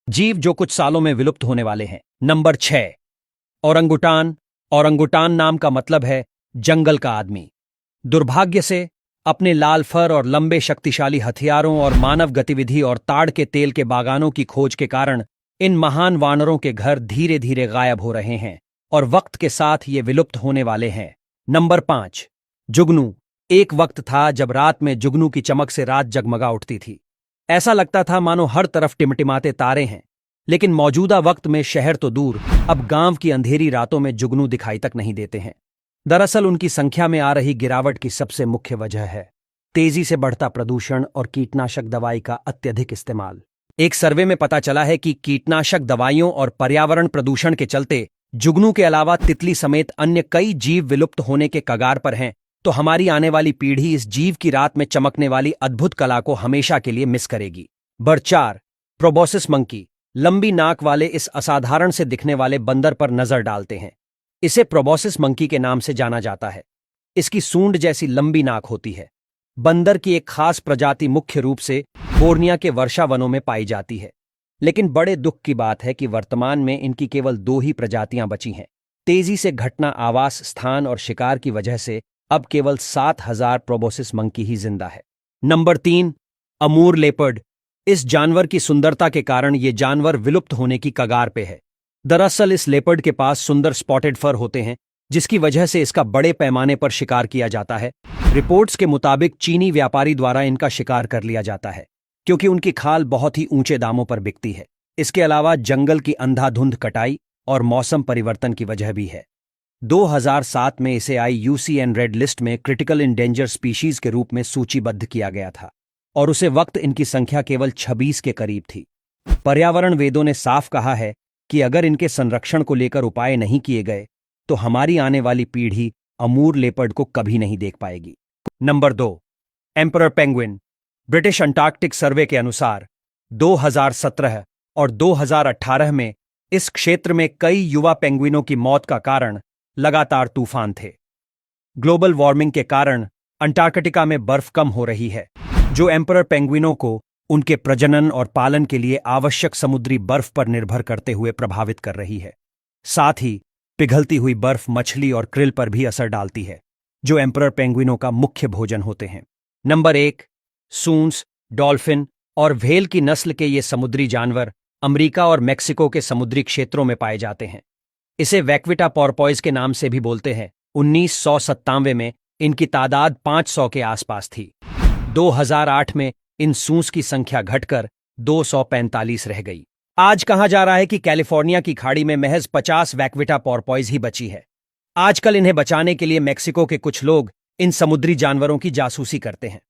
जीव जो कुछ सालों में विलुप्त होने वाले हैं। Number 6, orangutan. ओरंगुटान नाम का मतलब है जंगल का आदमी। दुर्भाग्य से अपने लाल फर और लंबे शक्तिशाली हथियारों और मानव गतिविधि और ताड़ के तेल के बागानों की खोज के कारण इन महान वानरों के घर धीरे धीरे गायब हो रहे हैं और वक्त के साथ ये विलुप्त होने वाले हैं। नंबर 5, जुगनू। एक वक्त था जब रात में जुगनू की चमक से रात जगमगा उठती थी। ऐसा लगता था मानो हर तरफ टिमटिमाते तारे हैं। लेकिन मौजूदा वक्त में शहर तो दूर, अब गांव की अंधेरी रातों में जुगनू दिखाई तक नहीं देते हैं। दरअसल उनकी संख्या में आ रही गिरावट की सबसे मुख्य वजह है तेजी से बढ़ता प्रदूषण और कीटनाशक दवाई का अत्यधिक इस्तेमाल। एक सर्वे में पता चला है कि कीटनाशक दवाइयों और पर्यावरण प्रदूषण के चलते जुगनू के अलावा तितली समेत अन्य कई जीव विलुप्त होने के कगार पर हैं। तो हमारी आने वाली पीढ़ी इस जीव की रात में चमकने वाली अद्भुत कला को हमेशा के लिए मिस करेगी। Number 4, proboscis monkey. लंबी नाक वाले इस असाधारण से दिखने वाले बंदर पर नजर डालते हैं। इसे प्रोबोसिस मंकी के नाम से जाना जाता है। इसकी सूंड जैसी लंबी नाक होती है। बंदर की एक खास प्रजाति मुख्य रूप से बोर्निया के वर्षा वनों में पाई जाती है। लेकिन बड़े दुख की बात है कि वर्तमान में इनकी केवल 2 ही प्रजातियां बची हैं। तेजी से घटना आवास स्थान और शिकार की वजह से अब केवल 7,000 प्रोबोसिस मंकी ही जिंदा है। Number 3, Amur leopard. इस जानवर की सुंदरता के कारण ये जानवर विलुप्त होने की कगार पे है। दरअसल इस लेपर्ड के पास सुंदर स्पॉटेड फर होते हैं, जिसकी वजह से इसका बड़े पैमाने पर शिकार किया जाता है। रिपोर्ट्स के मुताबिक चीनी व्यापारी द्वारा इनका शिकार कर लिया जाता है, क्योंकि उनकी खाल बहुत ही ऊंचे दामों पर बिकती है। इसके अलावा जंगल की अंधाधुंध कटाई और मौसम परिवर्तन की वजह भी है। 2007 में इसे IUCN रेड लिस्ट में क्रिटिकल इंडेंजर स्पीशीज के रूप में सूचीबद्ध किया गया था और उसे वक्त इनकी संख्या केवल 26 के करीब थी। पर्यावरण वेदों ने साफ कहा है कि अगर इनके संरक्षण को लेकर उपाय नहीं किए गए तो हमारी आने वाली पीढ़ी अमूर लेपर्ड को कभी नहीं देख पाएगी। Number 2, emperor penguin. British Antarctic survey के अनुसार 2017 और 2018 में इस क्षेत्र में कई युवा पेंगुइनों की मौत का कारण लगातार तूफान थे। ग्लोबल वार्मिंग के कारण अंटार्कटिका में बर्फ कम हो रही है, जो एम्परर पेंगुइनों को उनके प्रजनन और पालन के लिए आवश्यक समुद्री बर्फ पर निर्भर करते हुए प्रभावित कर रही है। साथ ही पिघलती हुई बर्फ मछली और क्रिल पर भी असर डालती है, जो एम्परर पेंगुइनों का मुख्य भोजन होते हैं। नंबर 1, सूंस, डॉल्फिन और व्हेल की नस्ल के ये समुद्री जानवर अमेरिका और मेक्सिको के समुद्री क्षेत्रों में पाए जाते हैं। इसे वैक्विटा पोर्पोइज के नाम से भी बोलते हैं। 1997 में इनकी तादाद 500 के आसपास थी। 2008 में इन सूंस की संख्या घटकर 245 रह गई। आज कहा जा रहा है कि कैलिफोर्निया की खाड़ी में महज 50 वैक्विटा पोर्पोइज ही बची है। आजकल इन्हें बचाने के लिए मेक्सिको के कुछ लोग इन समुद्री जानवरों की जासूसी करते हैं।